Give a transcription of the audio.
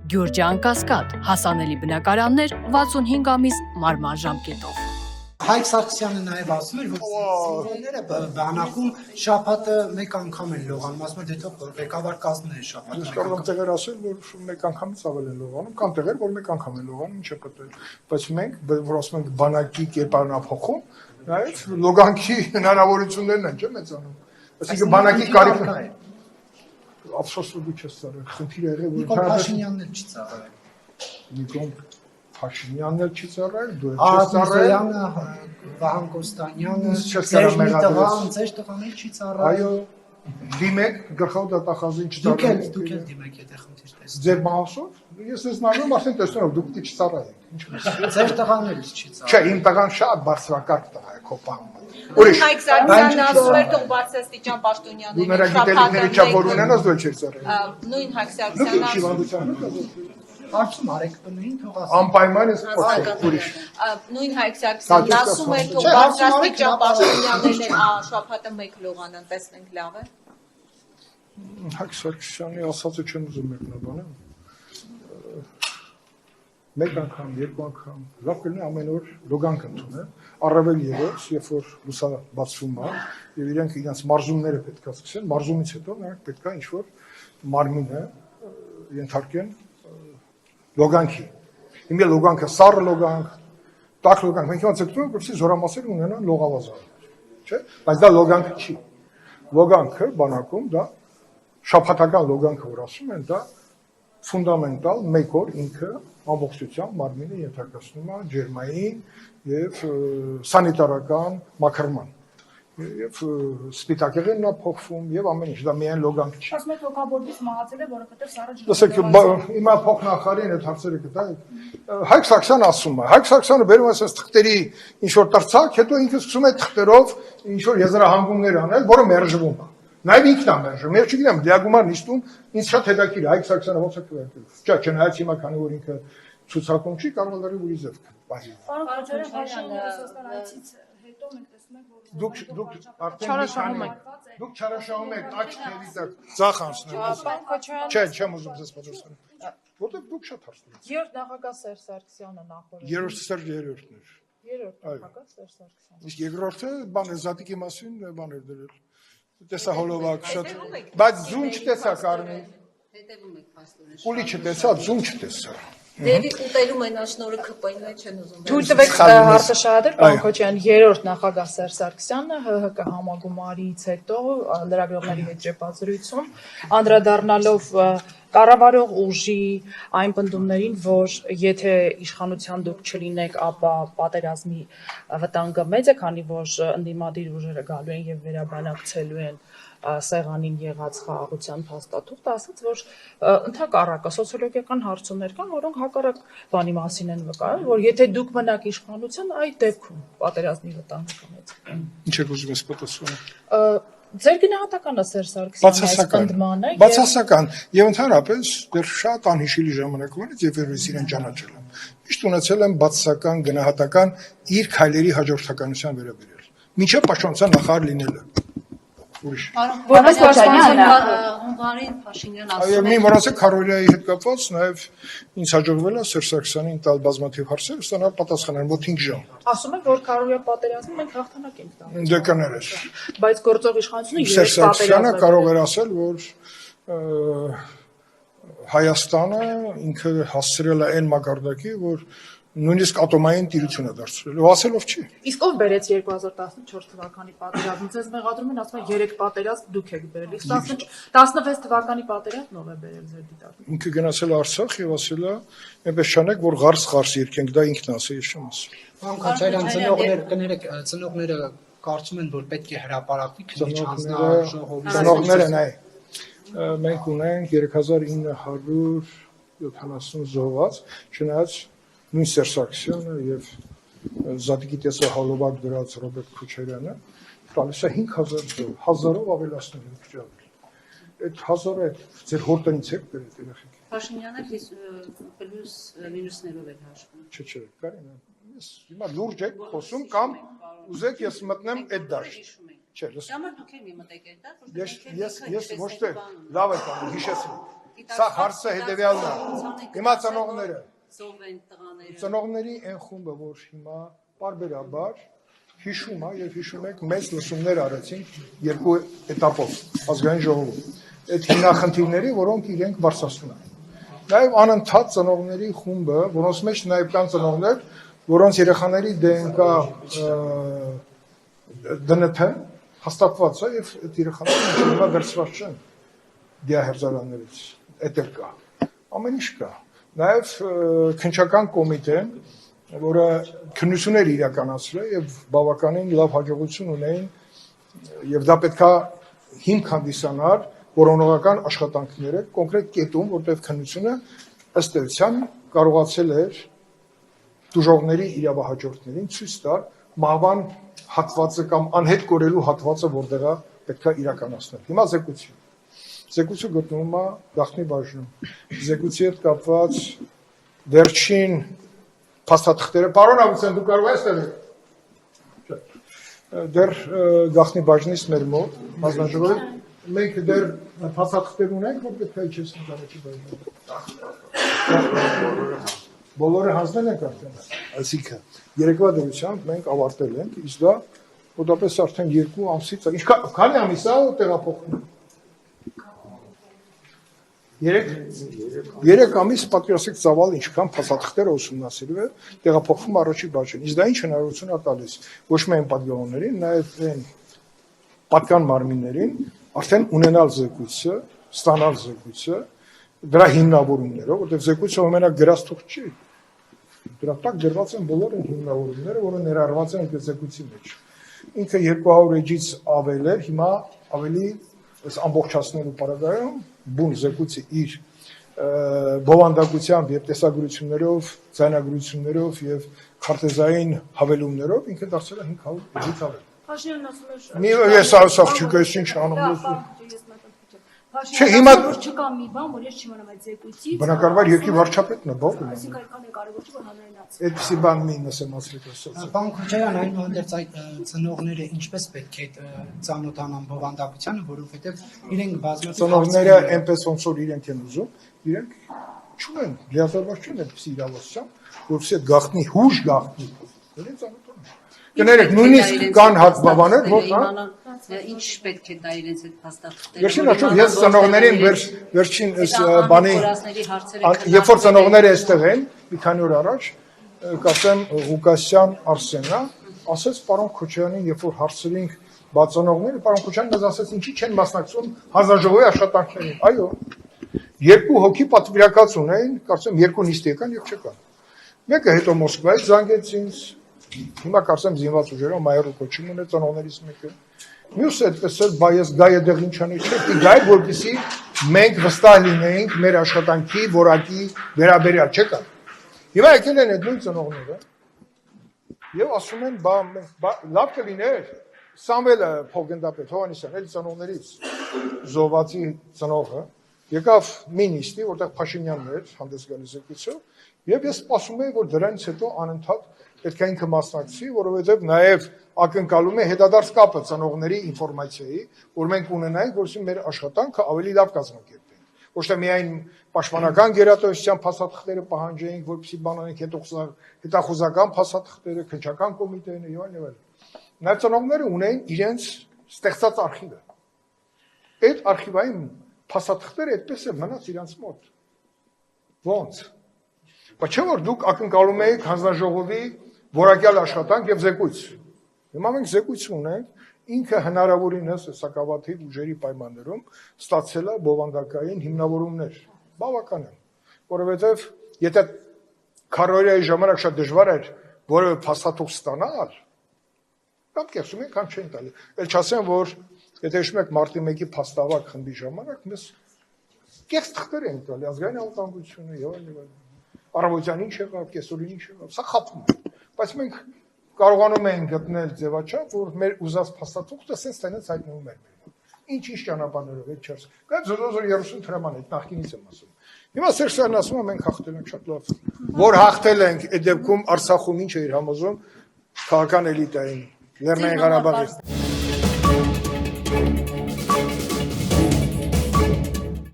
Գյուրջան Կասկադ, հասանելի բնակարաններ 65 ամիս մարման ժամկետով։ Հայկ Սարգսյանը նաև ասում էր, որ սինգլները բանակում շաբաթը մեկ անգամ են լողանում, ասում էր դե թող ղեկավար կազմն է շաբաթը։ Ես կարող եմ տեղեր ասել, որ մեկ անգամից ավել են լողանում, կամ տեղեր, որ մեկ անգամ են լողանում, ինչ է պատահել։ Բայց մենք, որ ասում ենք բանակի կերպարանափոխում, նայած լոգանքի հնարավորություններն են, չէ՞ մեծանում։ Այսինքն բանակի կարիքն է։ Ափսոս որ դու չես ծառայել, խնդիրը եղել որ Նիկոլ Փաշինյանն էլ չի ծառայել։ Նիկոլ Փաշինյանն էլ չի ծառայել, դու չես ծառայել։ Վահան Կոստանյանը, ձեր տղան էլ չի ծառայել։ Այո, դիմեք գլխավոր դատախազին չծառայել։ Դուք էլ դիմեք, եթե խնդիր տեսնեք։ Ձեր մասով ես ես նայում ասեն տեսնելով դուք պիտի չծառայեք։ Ինչ մեսի։ Ձեր տղան էլ չի ծառայել։ Չէ, իմ տղան շատ բարձրակարգ տղա է, կոպան։ Ուրիշ։ Հայկ Սարգսյանն ասում էր թող բարձրաստիճան պաշտոնյաների Դու նրա գիտելիքների չափ որ ունենաս դու չես ծառայել։ նույն Հայկ Դուք Սարգսյանն Հարցում արեք բնույն թող ասեք։ անպայման ես փոխել ուրիշ։ նույն Հայկ Սարգսյանն ասում էր թող բարձրաստիճան պաշտոնյաներն շաբաթը մեկ լողանան, տեսնենք լավ է։ Հայկ Սարգսյանի ասածը չեմ ուզում մեկնաբանել։ Մեկ անգամ, երկու անգամ, լավ կլինի ամեն օր լոգանք ընդունել, առավել ևս, երբ որ լուսաբացվում է, եւ իրենք իրենց մարզումները պետք է սկսեն, մարզումից հետո նրանք պետք է ինչ-որ մարմինը ենթարկեն լոգանքի։ Հիմա լոգանքը սառը լոգանք, տաք լոգանք, մենք ոնց ցկտում ենք, որպեսզի զորամասեր ունենան լողավազան, չէ՞։ Բայց դա լոգանք չի։ Լոգանքը բանակում դա շաբաթական լոգանքը որ ասում են, դա ֆունդամենտալ մեկ օր ինքը ամբողջությամբ մարմինը ենթարկացնում է ջերմային եւ սանիտարական մաքրման եւ սպիտակեղենն է փոխվում եւ ամեն ինչ դա միայն լոգանք չի։ Ասում եք հոգաբորդից մահացել է, որովհետեւ սառը ջրը։ Լսեք, հիմա փոխնախարին այդ հարցերը կտայեք։ Հայկ Սարգսյանը ասում է, Հայկ Սարգսյանը բերում է այս թղթերի ինչ որ տարծակ, հետո ինքը սկսում է թղթերով ինչ որ եզրահանգումներ անել, որը մերժվում է։ Նաև ինքն է մերժում։ Ես չգիտեմ, դիագումար նիստում ինձ շատ հետաքրքիր է Հայկ Սարգսյանը ոնց է քվեարկել։ Չէ, չնայած հիմա քանի որ ինքը ցուցակում չի, կարող է դառնալ ուրիշ ձև բաժի։ Պարոն Քոչարյան, Փաշինյանը Ռուսաստանից հետո մենք տեսնում ենք, որ Դուք արդեն դուք չարաշահում եք աչք թևի տակ ցախ անցնել։ Պարոն Քոչարյան, Չէ, չեմ ուզում ձեզ պատասխանել։ Որտեղ դուք շատ հարց տվեցիք։ երրորդ նախագահ Սերժ Սարգսյանը նախորդ։ Երրորդը Սերժ երրորդն էր։ Երրորդ նախագահ Սերժ Սարգսյանը։ Իսկ երկրորդը բան է Զատիկի մասին բան էր դրել։ Տեսա հոլովակ շատ, բայց ձուն չտեսա Կարմիր։ հետևում եք փաստորեն։ Ուլի չտեսա, ձուն չտեսա։ Դեպի ուտելու մենաշնորհը ԿՊ-ին է չեն ուզում։ Թույլ տվեք հարցը շահադրել, պարոն Քոչարյան, երրորդ նախագահ Սերժ Սարգսյանը ՀՀԿ համագումարից հետո լրագրողների հետ ճեպազրույցում անդրադառնալով կառավարող ուժի այն պնդումներին, որ եթե իշխանության դուք չլինեք, ապա պատերազմի վտանգը մեծ է, քանի որ ընդդիմադիր ուժերը գալու են եւ վերաբանակցելու են սեղանին եղած խաղաղության փաստաթուղթ, ասաց, որ ընդհակառակը սոցիոլոգիական հարցումներ կան, որոնք հակառակ բանի մասին են վկայում, որ եթե դուք մնաք իշխանության, այդ դեպքում պատերազմի վտանգը կմեծ։ Ինչ եք ուզում ես պատասխանել։ Ձեր գնահատականը Սերժ Սարգսյանի այս պնդմանը բացասական եւ ընդհանրապես դեռ շատ անհիշելի ժամանակվանից եւ երբ իրեն ճանաչել եմ միշտ ունեցել եմ բացասական գնահատական իր քայլերի հաջորդականության վերաբերյալ մինչեւ պաշտպանության նախարար լինելը ուրիշ որպես պաշտպանության հունվարին Փաշինյան այո ասում մի է մոռացեք քարորիայի հետ կապված նաեւ ինձ հաջողվել է Սերժ Սարգսյանին տալ բազմաթիվ հարցեր ստանալ պատասխանել մոտ 5 ժամ ասում են, որ Քարորիա պատերազմում մենք հաղթանակ ենք տալու դե կներես բայց գործող իշխանությունը Սերժ Սարգսյանը կարող էր ասել որ Հայաստանը ինքը հասցրել է այն մակարդակի որ նույնիսկ ատոմային տիրություն է դարձրել, ասելով չի։ Իսկ ով բերեց 2014 թվականի պատերազմը, ձեզ մեղադրում են, ասում են 3 պատերազմ դուք եք բերել, իսկ 16 թվականի պատերազմն ով է բերել ձեր դիտարկում։ Ինքը գնացել է Արցախ եւ ասել է, այնպես չանեք, որ ղարս երկենք, դա ինքն ասել, ես չեմ ասել։ Պարոն Քոչարյան, ծնողները կարծում են, որ պետք է հրապարակվի քիչ հանձնաժողովի։ Ծնողները նայ։ Մենք ունենք 3970 զոհված, չնայած նույն Սերժ Սարգսյանը եւ Զատիկի տեսահոլովակ դրած Ռոբերտ Քոչարյանը տալիս է 5000 1000-ով ավելացնել են քիչավել։ Այդ 1000-ը ձեր հորտնից եք բերել երեխեք։ Փաշինյանը պլյուս մինուսներով էր հաշվում։ Չէ, Կարինա, ես հիմա լուրջ եք խոսում կամ ուզեք ես մտնեմ այդ դաշտ։ Չէ, լսում։ Դամը դուք եք մտեք այդ դա, որ Ես ոչ թե լավ եք անում, հիշեցրու։ Սա հարցը հետևյալն է։ Հիմա ծնողները, Զով են տղաները։ ծնողների այն խումբը, որ հիմա պարբերաբար հիշում է եւ հիշում եք մեծ լսումներ արեցինք երկու էտապով ազգային ժողովում։ Այդ հիմնախնդիրների, որոնք իրենք բարձրացնում են։ Նաեւ անընդհատ ծնողների խումբը, որոնց մեջ նաեւ կան ծնողներ, որոնց երեխաների ԴՆԿ ԴՆԹ հաստատված է եւ այդ երեխաները հիմա վերցված չեն դիահերձարաններից, էդ էլ կա։ Ամեն ինչ կա։ Նաեւ քննչական կոմիտեն, որը քննություններ իրականացրել եւ բավականին լավ հաջողություն ունեին եւ դա պետքա հիմք հանդիսանար որոնողական աշխատանքները կոնկրետ կետում, որտեղ քննությունը ըստ էության կարողացել էր դժողների իրավահաջորդներին ցույց տալ մահվան հատվածը կամ անհետ կորելու հատվածը որտեղա պետքա իրականացնել։ Հիմա զեկուցում։ Զեկուցը գտնվում է գաղտնի բաժնում։ Զեկուցի հետ կապված վերջին փաստաթղթերը, պարոն Աբուսյան, դու կարող ես տվել։ Դեռ գաղտնի բաժնից մեր մոտ, հանձնաժողովի, մենք դեռ փաստաթղթեր ունենք, որ պետք է իջեցնենք առաջի բաժնում։ Բոլորը հանձնել ենք արդեն։ Այսինքն, երեկվա դրությամբ մենք ավարտել ենք, իսկ դա մոտավորապես արդեն 2 ամսից, քանի ամիս է տեղափոխվում։ 3 ամիս պատկերացրեք ծավալ ինչքան փաստաթղթերը ուսումնասիրել է տեղափոխվում առաջի բաժին։ Իսկ դա ինչ հնարավորություն է տալիս ոչ միայն պատգամավորներին, նաև այն պատկան մարմիններին արդեն ունենալ զեկույցը, ստանալ զեկույցը, դրա հիմնավորումներով, որտեղ զեկույցը ամենակ գրած թուղթ չի։ Դրա տակ դրված են բոլոր այն հիմնավորումները, որը ներառված են այդ զեկույցի մեջ։ Ինքը 200 էջից ավել էր, հիմա ավելի ամբողջացնելու պարագայում բուն զեկույցի իր բովանդակությամբ եւ տեսագրություններով, ձայնագրություններով եւ քարտեզային հավելումներով ինքը դարձել է 500 էջից ավել։ Փաշինյանն ասում է Ես ասող չկես ինչ անում ես։ Չէ, հիմա չկա մի բան, որ ես չիմանամ այդ զեկույցից։ Բնակարար երկի վարչապետն է, բող։ Այսինքն այդքան է կարևոր չէ որ հանրայնացի։ Այդպիսի բան մի նսեմ ասել ասած։ Պարոն Քոչարյան, այնուհանդերձ այդ ծնողները ինչպես պետք է ծանոթանան բովանդակությանը, որովհետև իրենք բազմաթիվ ծնողները այնպես ոնց որ իրենք են ուզում, իրենք չունեն, լիազորված չեն այդպիսի իրավասության, որովհետև գաղտնի հուշ գաղտնի։ Իրենք ծանոթանում։ Կներեք, նույնիսկ կան հատբաներ, որ Ինչ պետք է դա իրենց այդ փաստաթղթերը։ Վերջին աչով ես ծնողներին վերջին բանի երբ որ ծնողները այստեղ են, մի քանի օր առաջ, կասեմ Ղուկասյան Արսենը, ասեց պարոն Քոչարյանին, երբ որ հարցրինք բացոնողները, պարոն Քոչարյանն մեզ ասեց, ինչի չեն մասնակցում հանձնաժողովի աշխատանքներին։ Այո, 2 հոգի պատվիրակաց ունեին, կարծեմ 2 նիստ եկան եւ չեկան։ Մեկը հետո Մոսկվայից զանգեց ինձ, հիմա կարծեմ զինված ուժերով մայրը կոչում ունե ծնողներից մեկը։ Մյուսը այդպես էլ բայես գայը դեղ ինչ անի չէ, գայ որպեսի մենք վստահ լինեինք մեր աշխատանքի որակի վերաբերյալ չկա։ Հիմա եկել են այդ նույն ծնողները եւ ասում են, լավ կլիներ Սամվելը Փոխգնդապետ Հովհաննիսյան, էլ ծնողներից զոհվածի ծնողը եկավ մինիստի, որտեղ Փաշինյանն էր հանդես գալիս զեկույցով, եւ ես սպասում եի, որ դրանից հետո անընդհատ պետք է ինքը մասնակցի, որովհետև նաև ակնկալում է հետադարձ կապը ծնողների ինֆորմացիայի, որ մենք ունենայինք, որովհետև մեր աշխատանքը ավելի լավ կազմակերպենք։ Ոչ թե միայն պաշտպանական գերատեսչության փաստաթղթերը պահանջեինք, որպեսզի բանանենք հետախուզական փաստաթղթերը, քննչական կոմիտեները եւ այլն։ Նաև ծնողները ունեին իրենց ստեղծած արխիվը։ Այդ արխիվային փաստաթղթերը այդպես է մնաց իրենց մոտ։ Ոնց։ Բայց չէ որ դուք ակնկալում եք հանձնաժողովի որակյալ աշխատանք եւ զեկույց։ Հիմա մենք զեկույց ունենք, ինքը հնարավորինս սակավաթիվ ուժերի պայմաններում ստացել է բովանդակային հիմնավորումներ։ Բավական է, որովհետեւ եթե քարորիայի ժամանակ շատ դժվար էր որևէ փաստաթուղթ ստանալ, կամ կեսում ենք, կամ չեն տալի։ Էլ չասեմ, որ եթե հիշում եք մարտի 1-ի փաստավակ խմբի ժամանակ մեզ կես թղթեր են տալի, ազգային անվտանգությունը եւ այլն։ Առավոտյան ինչ եղավ, կեսօրին ինչ եղավ, սա խափում է։ Բայց մենք կարողանում ենք գտնել ձևաչափ, որ մեր ուզած փաստաթուղթը ասես տենց հայտնվում է։ Ինչ ճանապարհներով այդ չես։ Դա զոզոր 30 թրաման է, նախկինից եմ ասում։ Հիմա Սերժյանն ասում է մենք հաղթել ենք շատ լավ։ Որ հաղթել ենք, այդ դեպքում Արցախում ինչ է իր համոզում քաղաքական էլիտային Լեռնային Ղարաբաղի։